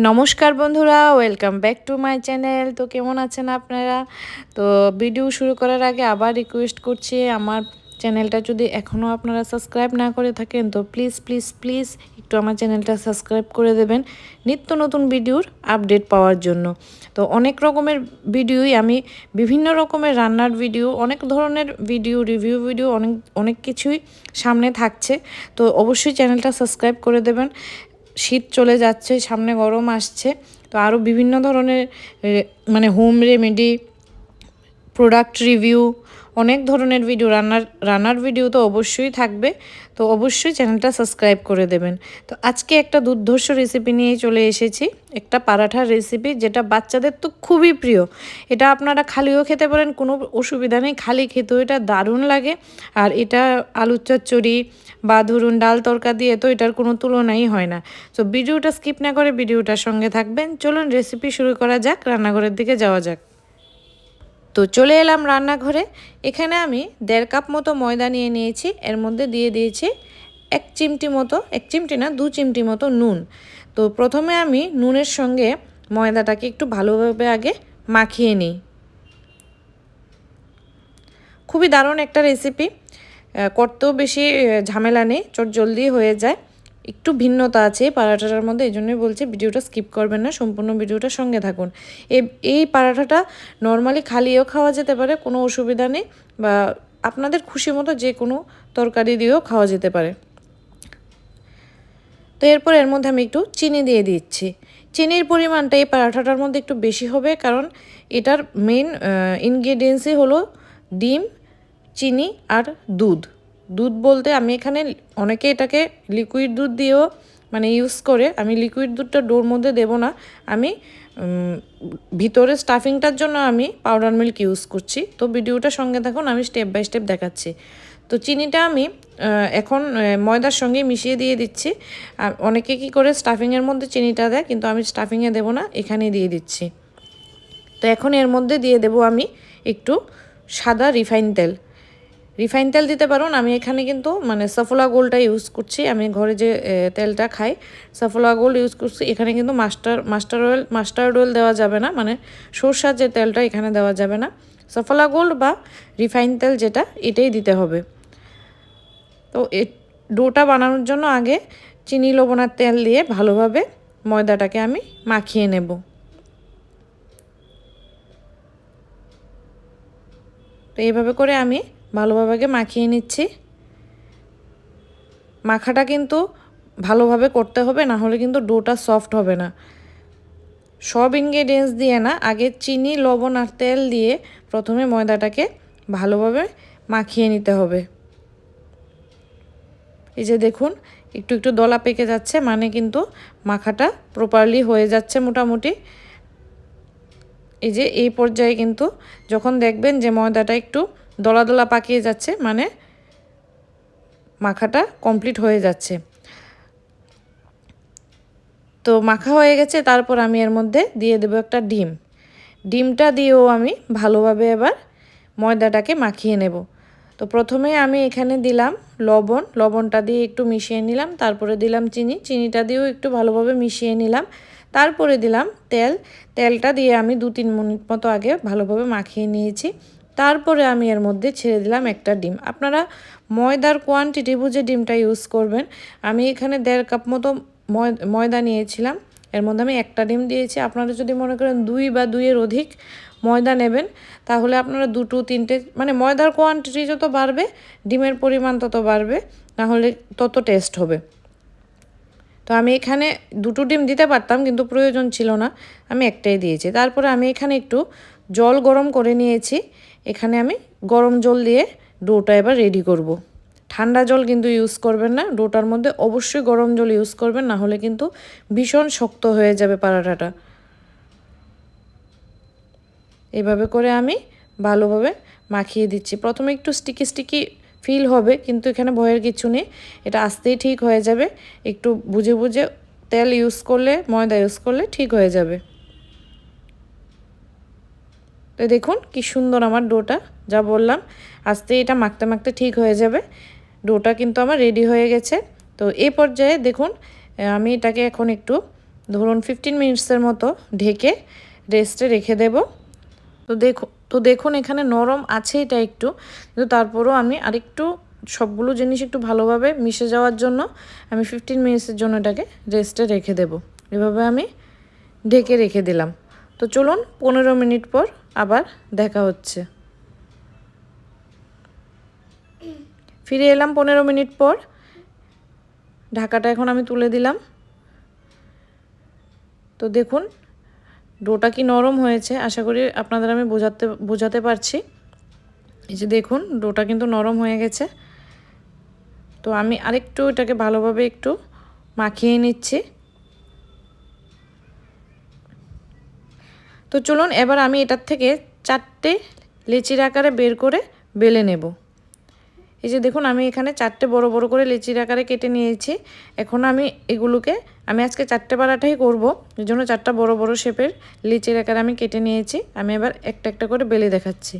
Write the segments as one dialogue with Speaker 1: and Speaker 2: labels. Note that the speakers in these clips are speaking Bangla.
Speaker 1: নমস্কার বন্ধুরা, welcome back to my channel. তো কেমন আছেন আপনারা? তো ভিডিও শুরু করার আগে আবার রিকোয়েস্ট করছি, আমার চ্যানেলটা যদি এখনও আপনারা সাবস্ক্রাইব না করে থাকেন তো প্লিজ প্লিজ প্লিজ একটু আমার চ্যানেলটা সাবস্ক্রাইব করে দেবেন নিত্য নতুন ভিডিওর আপডেট পাওয়ার জন্য। তো অনেক রকমের ভিডিওই আমি বিভিন্ন রকমের রান্নার ভিডিও, অনেক ধরনের ভিডিও, রিভিউ ভিডিও, অনেক অনেক কিছুই সামনে থাকছে। তো অবশ্যই চ্যানেলটা সাবস্ক্রাইব করে দেবেন। শীত চলে যাচ্ছে, সামনে গরম আসছে, তো আরও বিভিন্ন ধরনের মানে হোম রেমেডি, প্রোডাক্ট রিভিউ, অনেক ধরনের ভিডিও, রান্নার ভিডিও তো অবশ্যই থাকবে। তো অবশ্যই চ্যানেলটা সাবস্ক্রাইব করে দেবেন। তো আজকে একটা দুর্ধর্ষ রেসিপি নিয়ে চলে এসেছি, একটা পারাঠার রেসিপি, যেটা বাচ্চাদের তো খুবই প্রিয়। এটা আপনারা খালিও খেতে পারেন, কোনো অসুবিধা নেই, খালি খেতেও এটা দারুণ লাগে। আর এটা আলুর চচ্চড়ি বা ধরুন ডাল তরকা দিয়ে তো এটার কোনো তুলনাই হয় না। তো ভিডিওটা স্কিপ না করে ভিডিওটার সঙ্গে থাকবেন। চলুন রেসিপি শুরু করা যাক, রান্নাঘরের দিকে যাওয়া যাক। তো চলে এলাম রান্নাঘরে। এখানে আমি 1.5 কাপ মতো ময়দা নিয়ে নিয়েছি, এর মধ্যে দিয়ে দিয়েছি 1 চিমটি মতো, 1 চিমটি না 2 চিমটি মতো নুন। তো প্রথমে আমি নুনের সঙ্গে ময়দাটাকে একটু ভালোভাবে আগে মাখিয়ে নিই। খুবই দারুণ একটা রেসিপি, করতেও বেশি ঝামেলা নেই, জলদি হয়ে যায়। একটু ভিন্নতা আছে এই পারাঠাটার মধ্যে, এই জন্যই বলছি ভিডিওটা স্কিপ করবেন না, সম্পূর্ণ ভিডিওটার সঙ্গে থাকুন। এই পারাঠাটা নর্মালি খালিও খাওয়া যেতে পারে, কোনো অসুবিধা নেই, বা আপনাদের খুশি মতো যে কোনো তরকারি দিয়েও খাওয়া যেতে পারে। তো এরপর এর মধ্যে আমি একটু চিনি দিয়ে দিচ্ছি। চিনির পরিমাণটা এই পারাঠাটার মধ্যে একটু বেশি হবে, কারণ এটার মেন ইনগ্রেডিয়েন্টসই হলো ডিম, চিনি আর দুধ। দুধ বলতে আমি এখানে, অনেকে এটাকে লিকুইড দুধ দিয়েও মানে ইউজ করে, আমি লিকুইড দুধটা ডোর মধ্যে দেব না, আমি ভিতরে স্টাফিংটার জন্য আমি পাউডার মিল্ক ইউজ করছি। তো ভিডিওটার সঙ্গে থাকুন, আমি স্টেপ বাই স্টেপ দেখাচ্ছি। তো চিনিটা আমি এখন ময়দার সঙ্গে মিশিয়ে দিয়ে দিচ্ছি। অনেকে কি করে স্টাফিংয়ের মধ্যে চিনিটা দেয়, কিন্তু আমি স্টাফিংয়ে দেব না, এখানেই দিয়ে দিচ্ছি। তো এখন এর মধ্যে দিয়ে দেব আমি একটু সাদা রিফাইন তেল দিতে পারুন। আমি এখানে কিন্তু মানে সফলা গোল্ডটা ইউজ করছি, আমি ঘরে যে তেলটা খাই সফলা গোল্ড ইউজ করছি। এখানে কিন্তু মাস্টার্ড অয়েল দেওয়া যাবে না, মানে সরষার যে তেলটা এখানে দেওয়া যাবে না। সফলা গোল্ড বা রিফাইন তেল যেটা, এটাই দিতে হবে। তো ডোটা বানানোর জন্য আগে চিনি লবণ আর তেল দিয়ে ভালোভাবে ময়দাটাকে আমি মাখিয়ে নেব। তো এইভাবে করে আমি ভালোভাবে মাখিয়ে নিচ্ছি। মাখাটা কিন্তু ভালোভাবে করতে হবে, না হলে কিন্তু ডোটা সফট হবে না। সব ইনগ্রেডিয়েন্টস দিয়ে না, আগে চিনি লবণ আর তেল দিয়ে প্রথমে ময়দাটাকে ভালোভাবে মাখিয়ে নিতে হবে। এই যে দেখুন, একটু একটু দলা পেকে যাচ্ছে, মানে কিন্তু মাখাটা প্রপারলি হয়ে যাচ্ছে মোটামুটি। এই যে এই পর্যায়ে কিন্তু যখন দেখবেন যে ময়দাটা একটু দলা দলা পাকিয়ে যাচ্ছে, মানে মাখাটা কমপ্লিট হয়ে যাচ্ছে। তো মাখা হয়ে গেছে, তারপর আমি এর মধ্যে দিয়ে দেবো একটা ডিমটা দিয়েও আমি ভালোভাবে এবার ময়দাটাকে মাখিয়ে নেব। তো প্রথমে আমি এখানে দিলাম লবণটা দিয়ে একটু মিশিয়ে নিলাম, তারপরে দিলাম চিনিটা দিয়েও একটু ভালোভাবে মিশিয়ে নিলাম, তারপরে দিলাম তেলটা দিয়ে আমি 2-3 মিনিট মতো আগে ভালোভাবে মাখিয়ে নিয়েছি। তারপরে আমি এর মধ্যে ছেড়ে দিলাম একটা ডিম। আপনারা ময়দার কোয়ান্টিটি বুঝে ডিমটা ইউজ করবেন। আমি এখানে 1.5 কাপ মতো ময়দা নিয়েছিলাম, এর মধ্যে আমি একটা ডিম দিয়েছি। আপনারা যদি মনে করেন 2 বা 2-এর অধিক ময়দা নেবেন, তাহলে আপনারা 2-3টে, মানে ময়দার কোয়ান্টিটি যত বাড়বে ডিমের পরিমাণ তত বাড়বে, নাহলে তত টেস্ট হবে। তো আমি এখানে 2টো ডিম দিতে পারতাম, কিন্তু প্রয়োজন ছিল না, আমি একটাই দিয়েছি। তারপরে আমি এখানে একটু জল গরম করে নিয়েছি, এখানে আমি গরম জল দিয়ে ডোটা এবার রেডি করব। ঠান্ডা জল কিন্তু ইউজ করবেন না, ডোটার মধ্যে অবশ্যই গরম জল ইউজ করবেন, না হলে কিন্তু ভীষণ শক্ত হয়ে যাবে পারাঠাটা। এভাবে করে আমি ভালোভাবে মাখিয়ে দিচ্ছি। প্রথমে একটু স্টিকি ফিল হবে, কিন্তু এখানে ভয়ের কিছু নেই, এটা আস্তেই ঠিক হয়ে যাবে। একটু বুঝে বুঝে তেল ইউজ করলে, ময়দা ইউজ করলে ঠিক হয়ে যাবে। তো দেখুন কি সুন্দর আমার ডোটা, যা বললাম আস্তে এটা মাখতে মাখতে ঠিক হয়ে যাবে। ডোটা কিন্তু আমার রেডি হয়ে গেছে। তো এই পর্যায়ে দেখুন, আমি এটাকে এখন একটু ধরুন 15 মিনিটসের মতো ঢেকে রেস্টে রেখে দেব। তো দেখুন এখানে নরম আছে এটা একটু, কিন্তু তারপরও আমি আরেকটু সবগুলো জিনিস একটু ভালোভাবে মিশে যাওয়ার জন্য আমি 15 মিনিটসের জন্য এটাকে রেস্টে রেখে দেব। এভাবে আমি ঢেকে রেখে দিলাম। তো চলুন 15 মিনিট পর আবার দেখা হচ্ছে। ফিরে এলাম 15 মিনিট পর। ঢাকাটা এখন আমি তুলে দিলাম। তো দেখুন ডোটা কি নরম হয়েছে, আশা করি আপনাদের আমি বোঝাতে পারছি। এই যে দেখুন ডোটা কিন্তু নরম হয়ে গেছে। তো আমি আরেকটু এটাকে ভালোভাবে একটু মাখিয়ে নিচ্ছি। তো চলুন এবার আমি এটার থেকে 4টে লেচির আকারে বের করে বেলে নেব। এই যে দেখুন আমি এখানে 4টে বড় বড় করে লেচির আকারে কেটে নিয়েছি। এখন আমি এগুলোকে আজকে 4টে পরাঠাই করব, এর জন্য 4টা বড় বড় শেপের লেচির আকারে আমি কেটে নিয়েছি। আমি এবার একটা একটা করে বেলে দেখাচ্ছি।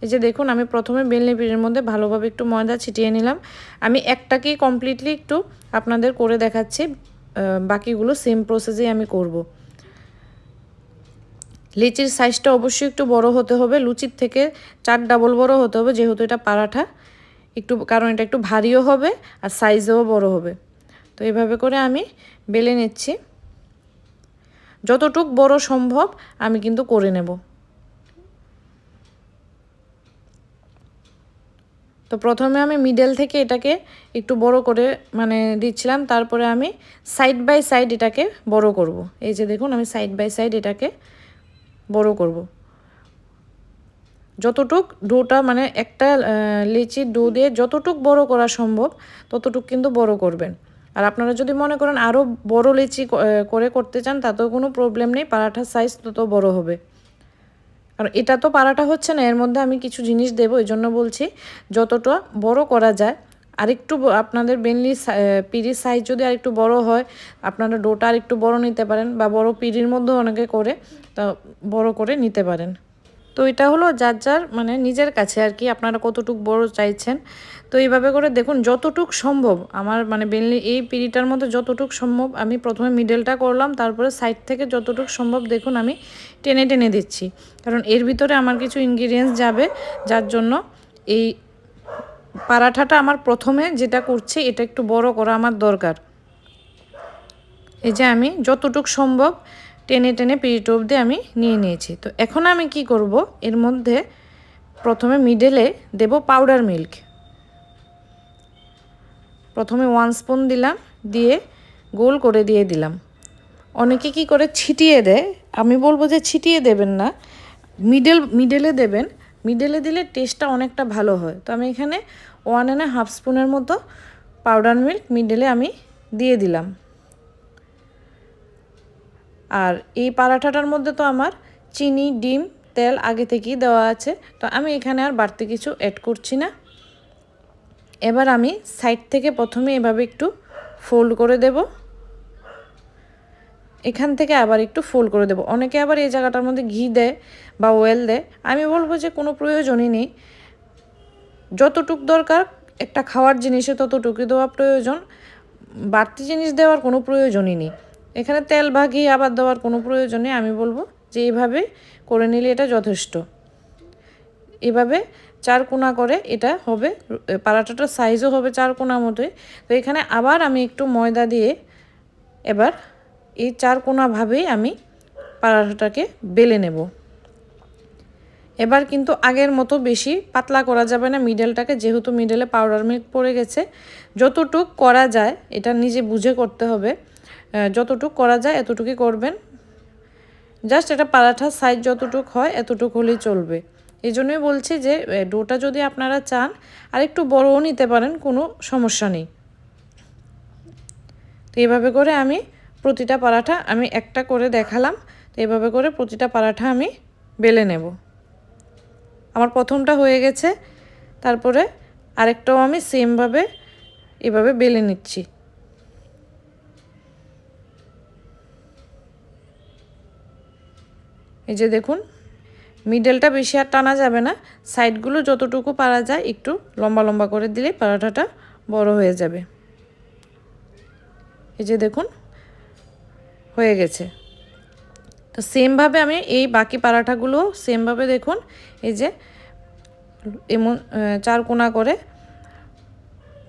Speaker 1: এই যে দেখুন আমি প্রথমে বেলনি পিঠের মধ্যে ভালোভাবে একটু ময়দা ছিটিয়ে নিলাম। আমি একটাকেই কমপ্লিটলি একটু আপনাদের করে দেখাচ্ছি, বাকিগুলো সেম প্রসেসেই আমি করব। লিচির সাইজটা অবশ্যই একটু বড় হতে হবে, লুচির থেকে 4 ডাবল বড় হতে হবে, যেহেতু এটা পরাঠা একটু, কারণ এটা একটু ভারীও হবে আর সাইজেও বড় হবে। তো এইভাবে করে আমি বেলে নিচ্ছি। যতটুক বড় সম্ভব আমি কিন্তু করে নেব। তো প্রথমে আমি মিডল থেকে এটাকে একটু বড় করে দিচ্ছিলাম, তারপরে আমি সাইড বাই সাইড এটাকে বড় করব। এই যে দেখুন আমি সাইড বাই সাইড এটাকে বড় করব। যতটুক ডোটা একটা লিচির ডো দিয়ে যতটুক বড় করা সম্ভব ততটুক কিন্তু বড় করবেন। আর আপনারা যদি মনে করেন আরও বড় লিচি করে করতে চান তাতেও কোনো প্রবলেম নেই, পরাঠার সাইজ তত বড় হবে। আর এটা তো পরাঠা হচ্ছে না, এর মধ্যে আমি কিছু জিনিস দেবো, এই জন্য বলছি যতটা বড় করা যায়। আরেকটু আপনাদের বেনলি পিড়ির সাইজ যদি আরেকটু বড় হয়, আপনারা ডোটা আরেকটু বড় নিতে পারেন, বা বড় পিড়ির মধ্যে অনেকে করে তা বড় করে নিতে পারেন। তো এটা হলো যার যার নিজের কাছে আর কি, আপনারা কতটুক বড় চাইছেন। তো এইভাবে করে দেখুন যতটুক সম্ভব আমার বেনলি এই পিড়িটার মধ্যে যতটুক সম্ভব আমি প্রথমে মিডলটা করলাম, তারপরে সাইড থেকে যতটুক সম্ভব দেখুন আমি টেনে টেনে দিচ্ছি, কারণ এর ভিতরে আমার কিছু ইনগ্রিডিয়েন্টস যাবে, যার জন্য এই পরাঠাটা আমার প্রথমে যেটা করছি এটা একটু বড় করা আমার দরকার। এই যে আমি যতটুক সম্ভব টেনে টেনে পিঠ অবধি আমি নিয়ে নিয়েছি। তো এখন আমি কি করব, এর মধ্যে প্রথমে মিডলে দেব পাউডার মিল্ক। প্রথমে 1 স্পুন দিলাম, দিয়ে গোল করে দিয়ে দিলাম। অনেকে কি করে ছিটিয়ে দেয়, আমি বলবো যে ছিটিয়ে দেবেন না, মিডলে দেবেন। মিডলে দিলে টেস্টটা অনেকটা ভালো হয়। তো আমি এখানে 1.5 স্পুনের মতো পাউডার মিল্ক মিডলে আমি দিয়ে দিলাম। আর এই পরাঠাটার মধ্যে তো আমার চিনি, ডিম, তেল আগে থেকেই দেওয়া আছে, তো আমি এখানে আর বাড়তি কিছু অ্যাড করছি না। এবার আমি সাইড থেকে প্রথমে এভাবে একটু ফোল্ড করে দেব, এখান থেকে আবার একটু ফোল্ড করে দেব। অনেকে আবার এই জায়গাটার মধ্যে ঘি দেয় বা অয়েল দেয়, আমি বলবো যে কোনো প্রয়োজনই নেই। যতটুক দরকার একটা খাওয়ার জিনিসে ততটুকুই দেওয়া প্রয়োজন, বাড়তি জিনিস দেওয়ার কোনো প্রয়োজনই নেই। এখানে তেল বা ঘি আবার দেওয়ার কোনো প্রয়োজন নেই। আমি বলবো যে এইভাবে করে নিলে এটা যথেষ্ট। এভাবে 4 কোণা করে এটা হবে, পরাঠাটার সাইজও হবে 4 কোণা মতোই। তো এখানে আবার আমি একটু ময়দা দিয়ে এবার এই 4 কোণাভাবেই আমি পরাঠাটাকে বেলে নেব। এবার কিন্তু আগের মতো বেশি পাতলা করা যাবে না মিডলটাকে, যেহেতু মিডলে পাউডার মিল্ক পড়ে গেছে। যতটুক করা যায় এটা নিজে বুঝে করতে হবে, যতটুক করা যায় এতটুকুই করবেন। জাস্ট এটা পরাঠার সাইজ যতটুক হয় এতটুক হলেই চলবে। এই জন্যই বলছি যে ডোটা যদি আপনারা চান আর একটু বড়ও নিতে পারেন, কোনো সমস্যা নেই। তো এইভাবে করে আমি প্রতিটা পরাঠা আমি একটা করে দেখালাম। তো এইভাবে করে প্রতিটা পরাঠা আমি বেলে নেব। আমার প্রথমটা হয়ে গেছে, তারপরে আরেকটাও আমি সেমভাবে এভাবে বেলে নিচ্ছি। এই যে দেখুন মিডলটা বেশি আর টানা যাবে না, সাইডগুলো যতটুকু পারা যায় একটু লম্বা লম্বা করে দিলে পরাঠাটা বড় হয়ে যাবে। এই যে দেখুন হয়ে গেছে। তো সেমভাবে আমি এই বাকি পরাঠাগুলো সেমভাবে দেখুন এই যে এমন 4 কোনা করে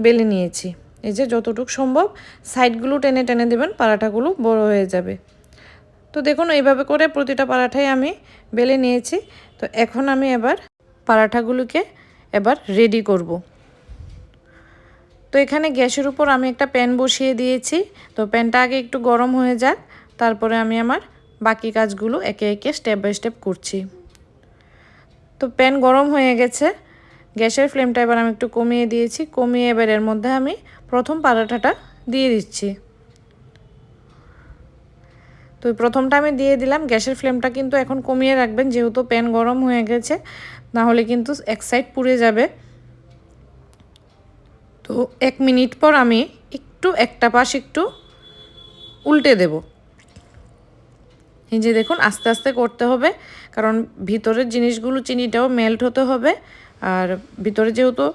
Speaker 1: বেলে নিয়েছি। এই যে যতটুকু সম্ভব সাইডগুলো টেনে টেনে দেবেন, পরাঠাগুলো বড় হয়ে যাবে। তো দেখুন এইভাবে করে প্রতিটা পরাঠাই আমি বেলে নিয়েছি। তো এখন আমি এবার পরাঠাগুলোকে রেডি করব। তো এখানে গ্যাসের উপর আমি একটা প্যান বসিয়ে দিয়েছি। তো প্যানটা আগে একটু গরম হয়ে যাক, তারপরে আমি আমার বাকি কাজগুলো একে একে স্টেপ বাই স্টেপ করছি। তো প্যান গরম হয়ে গেছে, গ্যাসের ফ্লেমটা এবার আমি একটু কমিয়ে দিয়েছি। কমিয়ে এবার এর মধ্যে আমি প্রথম পরাঠাটা দিয়ে দিচ্ছি। তো প্রথমটা আমি দিয়ে দিলাম। গ্যাসের ফ্লেমটা কিন্তু এখন কমিয়ে রাখবেন, যেহেতু প্যান গরম হয়ে গেছে, না হলে কিন্তু এক সাইড পুড়ে যাবে। তো 1 মিনিট পর আমি একটু একটা পাশ একটু উল্টে দেব। এই যে দেখুন আস্তে আস্তে করতে হবে, কারণ ভিতরের জিনিসগুলো চিনিটাও মেল্ট হতে হবে, আর ভিতরে যেহেতু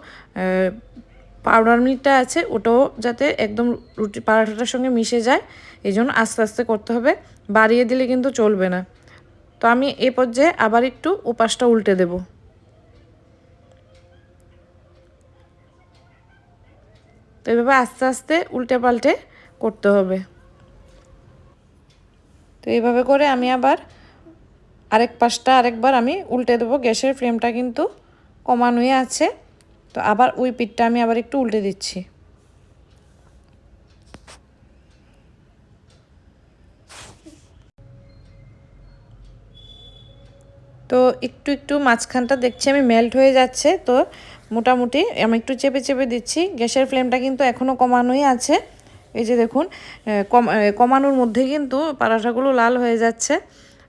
Speaker 1: পাউডার মিল্কটা আছে ওটাও যাতে একদম রুটি পরাঠাটার সঙ্গে মিশে যায়, এই জন্য আস্তে আস্তে করতে হবে, বাড়িয়ে দিলে কিন্তু চলবে না। তো আমি এই পর্যায়ে আবার একটু ওপাশটা উল্টে দেব। তো এভাবে আস্তে আস্তে উল্টে পাল্টে করতে হবে। তো এইভাবে করে আমি আবার আরেক পাশটা আরেকবার আমি উল্টে দেবো। গ্যাসের ফ্লেমটা কিন্তু কমানোই আছে। তো আবার ওই পিঠটা আমি আবার একটু উল্টে দিচ্ছি। তো একটু একটু মাঝখানটা দেখছি আমি মেল্ট হয়ে যাচ্ছে। তো মোটামুটি আমি একটু চেপে চেপে দিচ্ছি। গ্যাসের ফ্লেমটা কিন্তু এখনও কমানোই আছে। এই যে দেখুন কমানোর মধ্যে কিন্তু পরাঠাগুলো লাল হয়ে যাচ্ছে।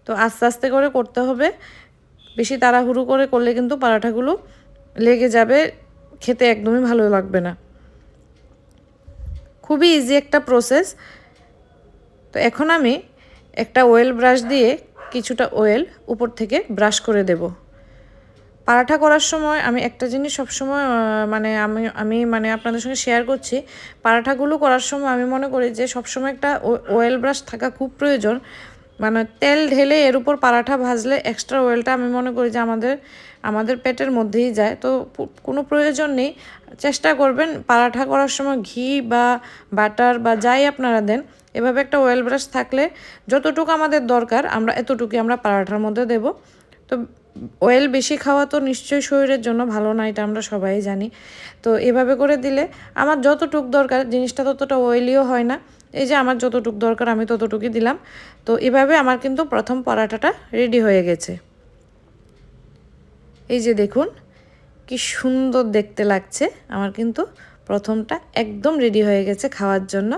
Speaker 1: তো আস্তে আস্তে করে করতে হবে, বেশি তাড়াহুড়ো করে করলে কিন্তু পরাঠাগুলো লেগে যাবে, খেতে একদমই ভালো লাগবে না। খুবই ইজি একটা প্রসেস। তো এখন আমি একটা অয়েল ব্রাশ দিয়ে কিছুটা অয়েল উপর থেকে ব্রাশ করে দেব। পরাঠা করার সময় আমি একটা জিনিস সবসময় মানে আমি আপনাদের সঙ্গে শেয়ার করছি, পরাঠাগুলো করার সময় আমি মনে করি যে সবসময় একটা অয়েল ব্রাশ থাকা খুব প্রয়োজন। মানে তেল ঢেলে এর উপর পরাঠা ভাজলে এক্সট্রা অয়েলটা আমি মনে করি যে আমাদের পেটের মধ্যেই যায়। তো কোনো প্রয়োজন নেই। চেষ্টা করবেন পরাঠা করার সময় ঘি বা বাটার বা যাই আপনারা দেন, এভাবে একটা অয়েল ব্রাশ থাকলে যতটুকু আমাদের দরকার আমরা এতটুকুই আমরা পরাঠার মধ্যে দেব। তো অয়েল বেশি খাওয়া তো নিশ্চয়ই শরীরের জন্য ভালো না, এটা আমরা সবাই জানি। তো এভাবে করে দিলে আমার যতটুক দরকার জিনিসটা ততটা অয়েলিও হয় না। এই যে আমার যতটুক দরকার আমি ততটুকুই দিলাম। তো এভাবে আমার কিন্তু প্রথম পরাঠাটা রেডি হয়ে গেছে। এই যে দেখুন কি সুন্দর দেখতে লাগছে। আমার কিন্তু প্রথমটা একদম রেডি হয়ে গেছে খাওয়ার জন্য।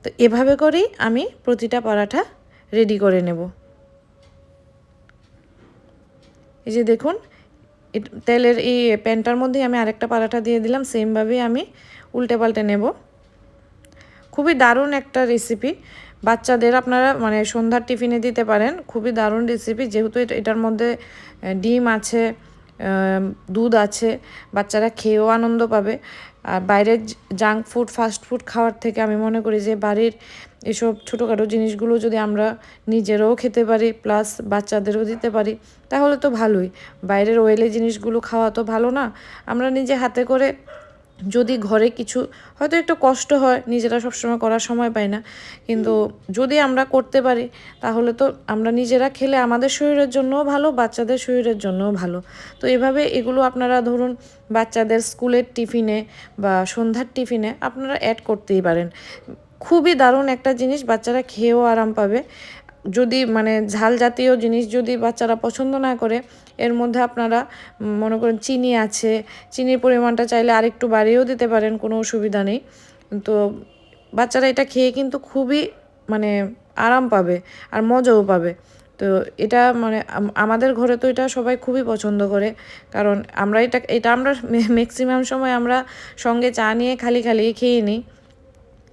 Speaker 1: তো এভাবে করেই আমি প্রতিটা পরাঠা রেডি করে নেব। এই যে দেখুন তেলের এই প্যানটার মধ্যে আমি আরেকটা পরাঠা দিয়ে দিলাম, সেমভাবেই আমি উল্টে পাল্টে নেব। খুবই দারুণ একটা রেসিপি, বাচ্চাদের আপনারা মানে সন্ধ্যার টিফিনে দিতে পারেন। খুবই দারুণ রেসিপি, যেহেতু এটার মধ্যে ডিম আছে, দুধ আছে, বাচ্চারা খেয়েও আনন্দ পাবে। আর বাইরের জাঙ্ক ফুড ফাস্ট ফুড খাওয়ার থেকে আমি মনে করি যে বাড়ির এসব ছোটোখাটো জিনিসগুলো যদি আমরা নিজেরাও খেতে পারি প্লাস বাচ্চাদেরও দিতে পারি তাহলে তো ভালোই। বাইরের অয়েলি জিনিসগুলো খাওয়া তো ভালো না। আমরা নিজে হাতে করে যদি ঘরে কিছু হয়তো একটু কষ্ট হয়, নিজেরা সবসময় করার সময় পাই না, কিন্তু যদি আমরা করতে পারি তাহলে তো আমরা নিজেরা খেলে আমাদের শরীরের জন্যও ভালো, বাচ্চাদের শরীরের জন্যও ভালো। তো এভাবে এগুলো আপনারা ধরুন বাচ্চাদের স্কুলের টিফিনে বা সন্ধ্যার টিফিনে আপনারা অ্যাড করতেই পারেন। খুবই দারুণ একটা জিনিস, বাচ্চারা খেয়েও আরাম পাবে। যদি মানে ঝাল জাতীয় জিনিস যদি বাচ্চারা পছন্দ না করে, এর মধ্যে আপনারা মনে করেন চিনি আছে, চিনির পরিমাণটা চাইলে আরেকটু বাড়িয়েও দিতে পারেন, কোনো অসুবিধা নেই। তো বাচ্চারা এটা খেয়ে কিন্তু খুবই মানে আরাম পাবে আর মজাও পাবে। তো এটা মানে আমাদের ঘরে তো এটা সবাই খুবই পছন্দ করে, কারণ আমরা এটা আমরা ম্যাক্সিমাম সময় আমরা সঙ্গে চা নিয়ে খালি খালি খেয়ে নিই।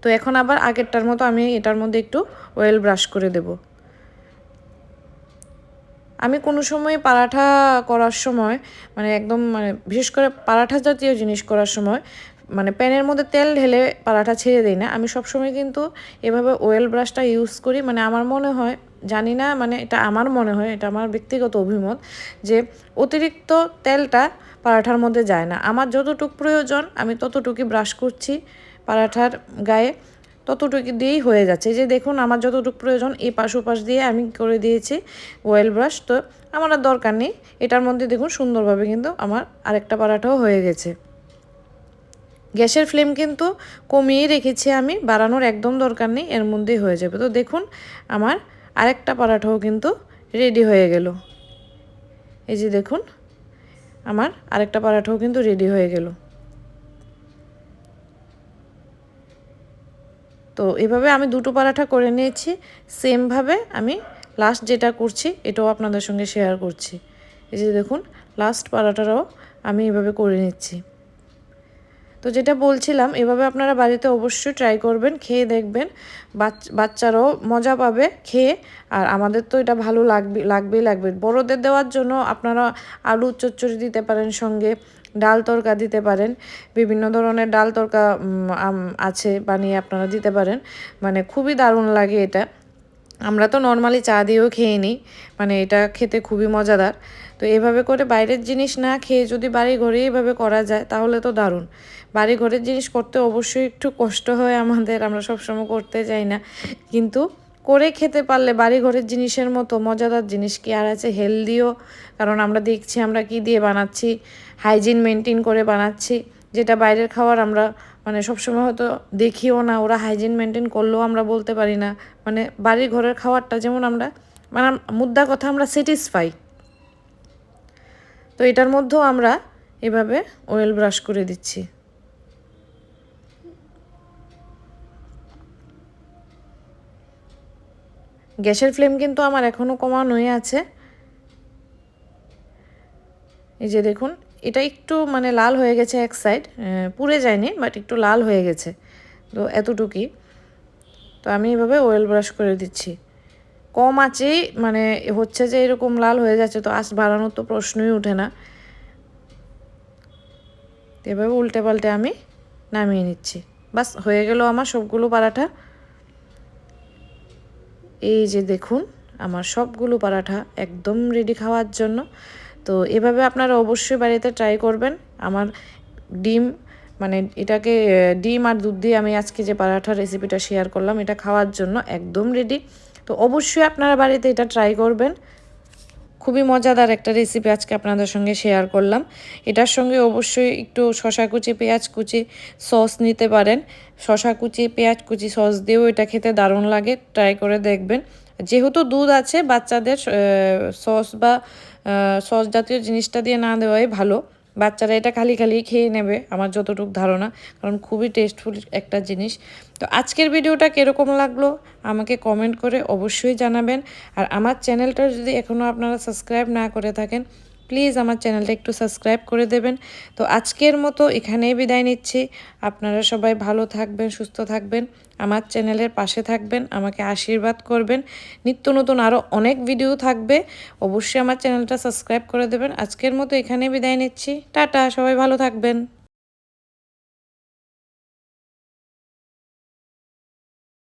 Speaker 1: তো এখন আবার আগেরটার মতো আমি এটার মধ্যে একটু অয়েল ব্রাশ করে দেব। আমি কোনো সময় পরাঠা করার সময় মানে একদম মানে বিশেষ করে পরাঠা জাতীয় জিনিস করার সময় মানে প্যানের মধ্যে তেল ঢেলে পাড়াটা ছেড়ে দিই না, আমি সবসময় কিন্তু এভাবে ওয়েল ব্রাশটা ইউজ করি। মানে আমার মনে হয়, জানি না, মানে এটা আমার মনে হয়, এটা আমার ব্যক্তিগত অভিমত, যে অতিরিক্ত তেলটা পারাঠার মধ্যে যায় না। আমার যতটুকু প্রয়োজন আমি ততটুকুই ব্রাশ করছি পারাঠার গায়ে, ততটুকু দিয়েই হয়ে যাচ্ছে। যে দেখুন আমার যতটুকু প্রয়োজন এই পাশ ওপাশ দিয়ে আমি করে দিয়েছি ওয়েল ব্রাশ। তো আমার আর দরকার নেই এটার মধ্যে। দেখুন সুন্দরভাবে কিন্তু আমার আরেকটা পারাঠাও হয়ে গেছে। গ্যাসের ফ্লেম কিন্তু কমিয়ে রেখেছি আমি, বাড়ানোর একদম দরকার নেই, এর মধ্যেই হয়ে যাবে। তো দেখুন আমার আরেকটা পরাঠাও কিন্তু রেডি হয়ে গেল। এই যে দেখুন আমার আরেকটা পরাঠাও কিন্তু রেডি হয়ে গেল। তো এভাবে আমি দুটো পরাঠা করে নিয়েছি। সেমভাবে আমি লাস্ট যেটা করছি এটাও আপনাদের সঙ্গে শেয়ার করছি। এই যে দেখুন লাস্ট পরাঠাটাও আমি এভাবে করে নিচ্ছি। তো যেটা বলছিলাম, এভাবে আপনারা বাড়িতে অবশ্যই ট্রাই করবেন, খেয়ে দেখবেন, বাচ্চারাও মজা পাবে খেয়ে। আর আমাদের তো এটা ভালো লাগবে। বড়দের দেওয়ার জন্য আপনারা আলু চচ্চড়ি দিতে পারেন, সঙ্গে ডাল তরকা দিতে পারেন, বিভিন্ন ধরনের ডাল তরকা আছে বানিয়ে আপনারা দিতে পারেন। মানে খুবই দারুণ লাগে এটা। আমরা তো নর্মালি চা দিয়েও খেয়ে নিই, মানে এটা খেতে খুবই মজাদার। তো এভাবে করে বাইরের জিনিস না খেয়ে যদি বাড়ি ঘরে এভাবে করা যায় তাহলে তো দারুণ। বাড়ি ঘরের জিনিস করতে অবশ্যই একটু কষ্ট হয় আমাদের, আমরা সবসময় করতে চাই না, কিন্তু করে খেতে পারলে বাড়ি ঘরের জিনিসের মতো মজাদার জিনিস কি আর আছে, হেলদিও। কারণ আমরা দেখছি আমরা কি দিয়ে বানাচ্ছি, হাইজিন মেনটেন করে বানাচ্ছি, যেটা বাইরের খাবার আমরা মানে সবসময় হয়তো দেখিও না, ওরা হাইজিন মেনটেন করলেও আমরা বলতে পারি না। মানে বাড়ির ঘরের খাবারটা যেমন আমরা মানে মুদ্রা কথা আমরা স্যাটিসফাই। তো এটার মধ্যেও আমরা এভাবে অয়েল ব্রাশ করে দিচ্ছি। গ্যাসের ফ্লেম কিন্তু আমার এখনও কমানোই আছে। এই যে দেখুন এটা একটু মানে লাল হয়ে গেছে, এক সাইড পুড়ে যায়নি, বাট একটু লাল হয়ে গেছে। তো এতটুকুই। তো আমি এভাবে অয়েল ব্রাশ করে দিচ্ছি। কম আঁচেই মানে হচ্ছে যে এরকম লাল হয়ে যাচ্ছে, তো আঁচ বাড়ানোর তো প্রশ্নই ওঠে না। এভাবে উল্টে পাল্টে আমি নামিয়ে নিচ্ছি। বাস হয়ে গেল আমার সবগুলো পরাঠা। এই যে দেখুন আমার সবগুলো পরাঠা একদম রেডি খাওয়ার জন্য। তো এভাবে আপনারা অবশ্যই বাড়িতে ট্রাই করবেন। আমার ডিম মানে এটাকে ডিম আর দুধ দিয়ে আমি আজকে যে পরাঠার রেসিপিটা শেয়ার করলাম, এটা খাওয়ার জন্য একদম রেডি। তো অবশ্যই আপনারা বাড়িতে এটা ট্রাই করবেন। খুবই মজাদার একটা রেসিপি আজকে আপনাদের সঙ্গে শেয়ার করলাম। এটার সঙ্গে অবশ্যই একটু শসা কুচি, পেঁয়াজ কুচি, সস নিতে পারেন। শসা কুচি, পেঁয়াজ কুচি, সস দিয়েও এটা খেতে দারুণ লাগে, ট্রাই করে দেখবেন। যেহেতু দুধ আছে, বাচ্চাদের সস বা সস জাতীয় জিনিসটা দিয়ে না দেওয়াই ভালো। বাচ্চারা এটা খালি খালি খেয়ে নেবে আমার যতটুকু ধারণা, কারণ খুবই টেস্টফুল একটা জিনিস। তো আজকের ভিডিওটা কীরকম লাগলো আমাকে কমেন্ট করে অবশ্যই জানাবেন। আর আমার চ্যানেলটা যদি এখনও আপনারা সাবস্ক্রাইব না করে থাকেন, প্লিজ আমার চ্যানেলটা একটু সাবস্ক্রাইব করে দেবেন। তো আজকের মতো এখানেই বিদায় নিচ্ছি। আপনারা সবাই ভালো থাকবেন, সুস্থ থাকবেন, আমার চ্যানেলের পাশে থাকবেন, আমাকে আশীর্বাদ করবেন। নিত্য নতুন আরও অনেক ভিডিও থাকবে, অবশ্যই আমার চ্যানেলটা সাবস্ক্রাইব করে দেবেন। আজকের মতো এখানেই বিদায় নিচ্ছি। টাটা, সবাই ভালো থাকবেন।